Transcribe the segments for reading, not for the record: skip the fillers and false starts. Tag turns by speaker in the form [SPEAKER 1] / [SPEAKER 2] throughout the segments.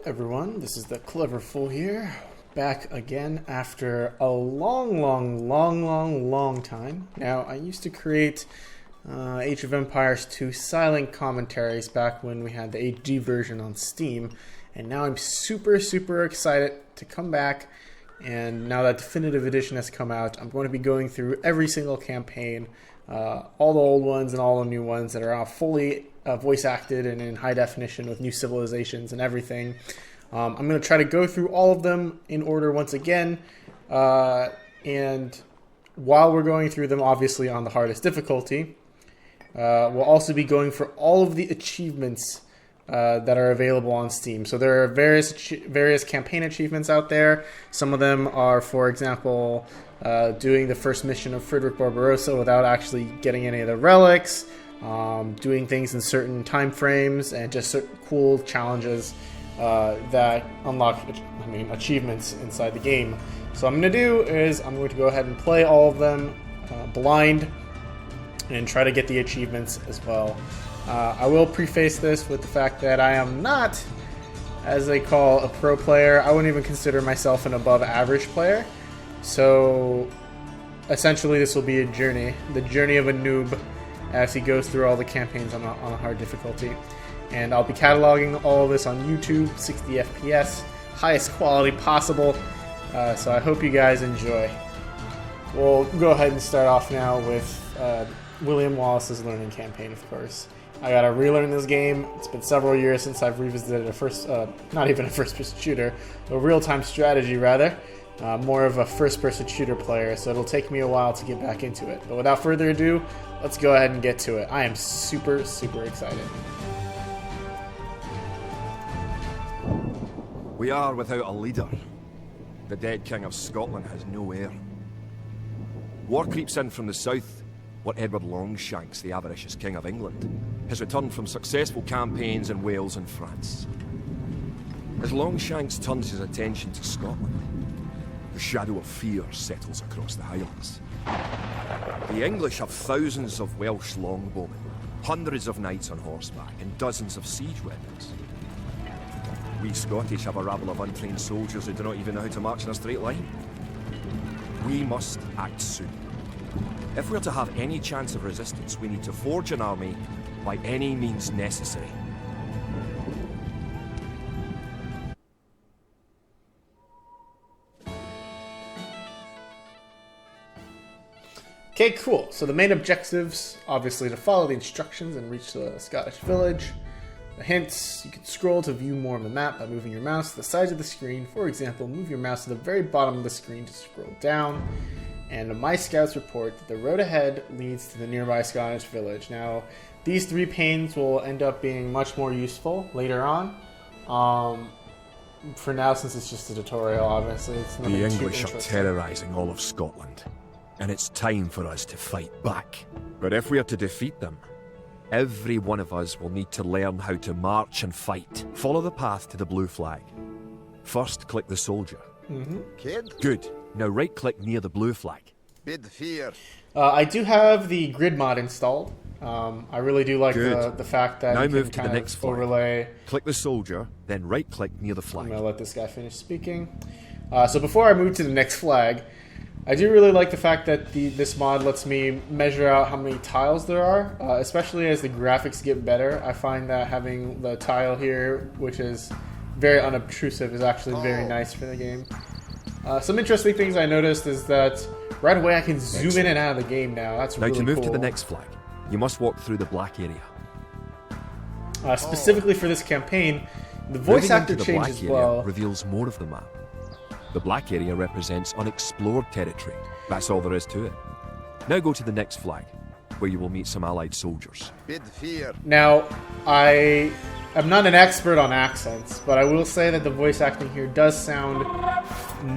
[SPEAKER 1] everyone, this is the Clever Fool here, back again after a long time. Now, I used to create Age of Empires 2 silent commentaries back when we had the HD version on Steam, and now I'm super excited to come back, and now that Definitive Edition has come out, I'm going to be going through every single campaign, all the old ones and all the new ones that are fully voice acted and in high definition with new civilizations and everything. I'm going to try to go through all of them in order once again, and while we're going through them, obviously on the hardest difficulty, we'll also be going for all of the achievements that are available on Steam. So there are various campaign achievements out there. Some of them are, for example, doing the first mission of Frederick Barbarossa without actually getting any of the relics, doing things in certain time frames, and just certain cool challenges that unlock achievements inside the game. So what I'm going to do is I'm going to go ahead and play all of them blind and try to get the achievements as well. I will preface this with the fact that I am not, as they call, a pro player. I wouldn't even consider myself an above average player. So essentially this will be a journey, the journey of a noob as he goes through all the campaigns on a hard difficulty. And I'll be cataloging all of this on YouTube, 60 FPS, highest quality possible. So I hope you guys enjoy. We'll go ahead and start off now with William Wallace's learning campaign, of course. I gotta relearn this game. It's been several years since I've revisited not even a first-person shooter, a real-time strategy rather. More of a first-person shooter player, so it'll take me a while to get back into it. But without further ado, let's go ahead and get to it. I am super excited.
[SPEAKER 2] We are without a leader. The dead King of Scotland has no heir. War creeps in from the south. What Edward Longshanks, the avaricious King of England, has returned from successful campaigns in Wales and France. As Longshanks turns his attention to Scotland, the shadow of fear settles across the Highlands. The English have thousands of Welsh longbowmen, hundreds of knights on horseback, and dozens of siege weapons. We Scottish have a rabble of untrained soldiers who do not even know how to march in a straight line. We must act soon. If we're to have any chance of resistance, we need to forge an army by any means necessary.
[SPEAKER 1] Okay, cool. So the main objectives, obviously, to follow the instructions and reach the Scottish village. The hints, you can scroll to view more of the map by moving your mouse to the sides of the screen. For example, move your mouse to the very bottom of the screen to scroll down. And my scouts report that the road ahead leads to the nearby Scottish village. Now, these three panes will end up being much more useful later on. For now, since it's just a tutorial, obviously, it's nothing
[SPEAKER 2] The
[SPEAKER 1] too
[SPEAKER 2] English are
[SPEAKER 1] interesting.
[SPEAKER 2] terrorizing all of Scotland, and it's time for us to fight back. But if we are to defeat them, every one of us will need to learn how to march and fight. Follow the path to the blue flag. First, click the soldier.
[SPEAKER 3] Kid,
[SPEAKER 2] Good. Now right-click near the blue flag.
[SPEAKER 3] bid fear.
[SPEAKER 1] I do have the grid mod installed. I really do like
[SPEAKER 2] Good.
[SPEAKER 1] the fact that
[SPEAKER 2] Now
[SPEAKER 1] you
[SPEAKER 2] move
[SPEAKER 1] can
[SPEAKER 2] to the
[SPEAKER 1] kind
[SPEAKER 2] next
[SPEAKER 1] of
[SPEAKER 2] flag.
[SPEAKER 1] overlay.
[SPEAKER 2] Click the soldier, then right-click near the
[SPEAKER 1] I'm
[SPEAKER 2] flag.
[SPEAKER 1] going to let this guy finish speaking. So before I move to the next flag, I do really like the fact that this mod lets me measure out how many tiles there are, especially as the graphics get better. I find that having the tile here, which is very unobtrusive, is actually very nice for the game. Some interesting things I noticed is that right away I can zoom in and out of the game now. That's
[SPEAKER 2] Now
[SPEAKER 1] really
[SPEAKER 2] to move
[SPEAKER 1] cool.
[SPEAKER 2] to the next flag, you must walk through the black area.
[SPEAKER 1] Specifically for this campaign, the voice
[SPEAKER 2] Moving
[SPEAKER 1] actor
[SPEAKER 2] into the black
[SPEAKER 1] changes
[SPEAKER 2] area
[SPEAKER 1] well.
[SPEAKER 2] reveals more of the map. The black area represents unexplored territory. That's all there is to it. Now go to the next flag, where you will meet some allied soldiers.
[SPEAKER 3] Bid fear.
[SPEAKER 1] Now, I am not an expert on accents, but I will say that the voice acting here does sound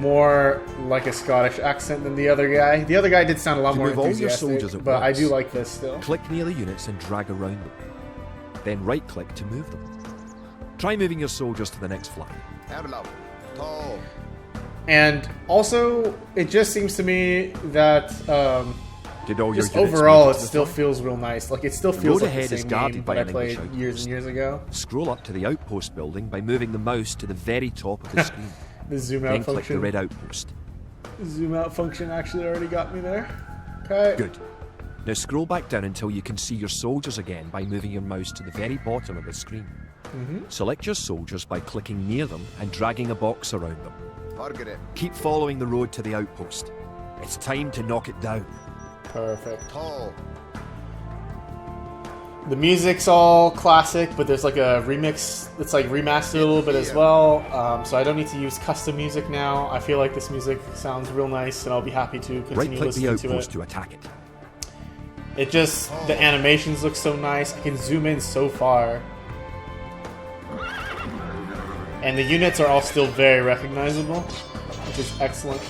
[SPEAKER 1] more like a Scottish accent than the other guy. The other guy did sound a lot
[SPEAKER 2] To
[SPEAKER 1] more
[SPEAKER 2] move all your
[SPEAKER 1] enthusiastic,
[SPEAKER 2] soldiers at
[SPEAKER 1] but I
[SPEAKER 2] once,
[SPEAKER 1] do like this still.
[SPEAKER 2] Click near the units and drag around them. Then right-click to move them. Try moving your soldiers to the next flag.
[SPEAKER 3] Erlab. Tall.
[SPEAKER 1] And also, it just seems to me that
[SPEAKER 2] Did all
[SPEAKER 1] just
[SPEAKER 2] your units
[SPEAKER 1] overall,
[SPEAKER 2] make
[SPEAKER 1] it
[SPEAKER 2] to the
[SPEAKER 1] still
[SPEAKER 2] front?
[SPEAKER 1] feels real nice. Like, it still
[SPEAKER 2] The
[SPEAKER 1] feels
[SPEAKER 2] road
[SPEAKER 1] like the
[SPEAKER 2] ahead is
[SPEAKER 1] same
[SPEAKER 2] guarded
[SPEAKER 1] game
[SPEAKER 2] by
[SPEAKER 1] that I
[SPEAKER 2] an English
[SPEAKER 1] played
[SPEAKER 2] outpost.
[SPEAKER 1] years and years ago.
[SPEAKER 2] Scroll up to the outpost building by moving the mouse to the very top of the screen.
[SPEAKER 1] The zoom
[SPEAKER 2] Then
[SPEAKER 1] out
[SPEAKER 2] click the
[SPEAKER 1] function.
[SPEAKER 2] red outpost.
[SPEAKER 1] Zoom out function actually already got me there. Okay.
[SPEAKER 2] Good. Now scroll back down until you can see your soldiers again by moving your mouse to the very bottom of the screen. Select your soldiers by clicking near them and dragging a box around them.
[SPEAKER 3] Target it.
[SPEAKER 2] Keep following the road to the outpost. It's time to knock it down.
[SPEAKER 1] Perfect.
[SPEAKER 3] Tall.
[SPEAKER 1] The music's all classic, but there's like a remix that's like remastered a little bit as well. So I don't need to use custom music now. I feel like this music sounds real nice, and I'll be happy to continue
[SPEAKER 2] Right-click the
[SPEAKER 1] listening to
[SPEAKER 2] outpost
[SPEAKER 1] it.
[SPEAKER 2] to attack it.
[SPEAKER 1] It just, the animations look so nice. I can zoom in so far. And the units are all still very recognizable, which is excellent.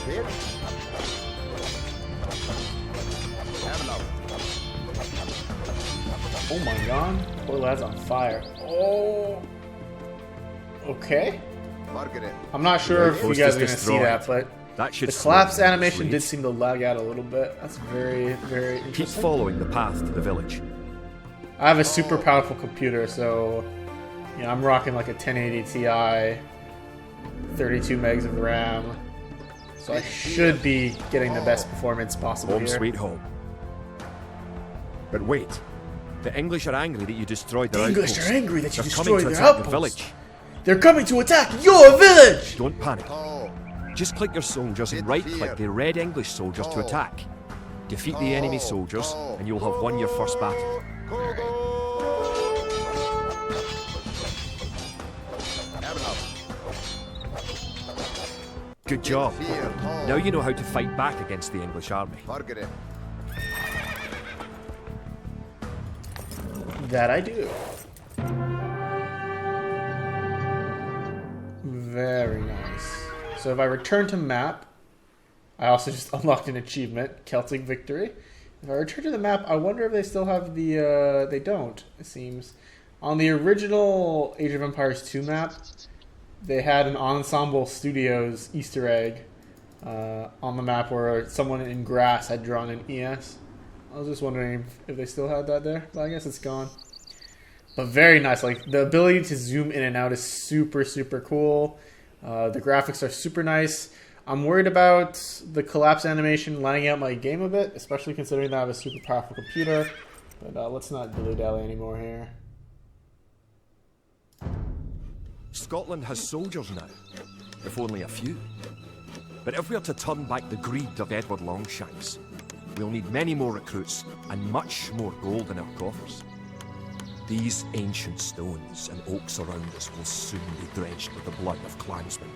[SPEAKER 3] Hit. Have enough.
[SPEAKER 1] Oh my god. Poor lad's on fire. Oh. Okay.
[SPEAKER 3] Target it.
[SPEAKER 1] I'm not sure if you
[SPEAKER 2] Outpost
[SPEAKER 1] guys
[SPEAKER 2] is
[SPEAKER 1] are going to see
[SPEAKER 2] destroyed.
[SPEAKER 1] that, but
[SPEAKER 2] That should
[SPEAKER 1] the
[SPEAKER 2] slow
[SPEAKER 1] collapse
[SPEAKER 2] down
[SPEAKER 1] animation
[SPEAKER 2] this
[SPEAKER 1] did
[SPEAKER 2] raid.
[SPEAKER 1] seem to lag out a little bit. That's very, very
[SPEAKER 2] Keep
[SPEAKER 1] interesting.
[SPEAKER 2] following the path to the village.
[SPEAKER 1] I have a super powerful computer, so you know, I'm rocking like a 1080 Ti, 32 megs of RAM. So I should be getting the best performance possible
[SPEAKER 2] Home
[SPEAKER 1] here.
[SPEAKER 2] sweet home. But wait. The English are angry that you destroyed their
[SPEAKER 1] The English
[SPEAKER 2] outpost.
[SPEAKER 1] are angry that you
[SPEAKER 2] They're
[SPEAKER 1] destroyed
[SPEAKER 2] coming to
[SPEAKER 1] their
[SPEAKER 2] attack the
[SPEAKER 1] outpost.
[SPEAKER 2] village.
[SPEAKER 1] They're coming to attack your village!
[SPEAKER 2] Don't panic.
[SPEAKER 3] Tall.
[SPEAKER 2] Just click your soldiers and
[SPEAKER 3] Hit
[SPEAKER 2] right-click
[SPEAKER 3] fear.
[SPEAKER 2] the red English soldiers to
[SPEAKER 3] Oh.
[SPEAKER 2] attack. Defeat the enemy soldiers, and you'll have won your first battle.
[SPEAKER 3] Go, go. Have enough.
[SPEAKER 2] Good job.
[SPEAKER 3] Fear. Tall.
[SPEAKER 2] Now you know how to fight back against the English army.
[SPEAKER 3] Target it.
[SPEAKER 1] That I do. Very nice. So if I return to map, I also just unlocked an achievement, Celtic Victory. If I return to the map, I wonder if they still have the, they don't, it seems. On the original Age of Empires 2 map, they had an Ensemble Studios Easter egg on the map where someone in grass had drawn an ES. I was just wondering if they still had that there, but I guess it's gone. But very nice. Like, the ability to zoom in and out is super, super cool. The graphics are super nice. I'm worried about the collapse animation lining out my game a bit, especially considering that I have a super powerful computer. But let's not dilly-dally anymore here.
[SPEAKER 2] Scotland has soldiers now, if only a few. But if we are to turn back the greed of Edward Longshanks, we'll need many more recruits and much more gold in our coffers. These ancient stones and oaks around us will soon be drenched with the blood of clansmen.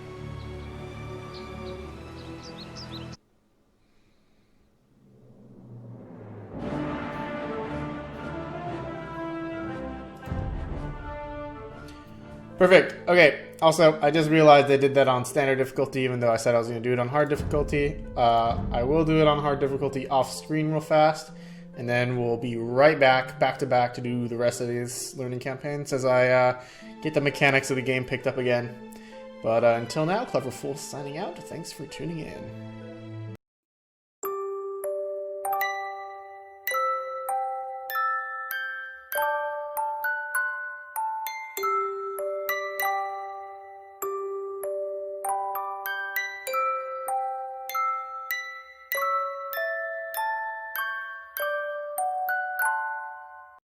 [SPEAKER 1] Perfect. Okay. Also, I just realized they did that on standard difficulty, even though I said I was going to do it on hard difficulty. I will do it on hard difficulty off screen real fast, and then we'll be right back to back, to do the rest of these learning campaigns as I get the mechanics of the game picked up again. But until now, Clever Fool signing out. Thanks for tuning in.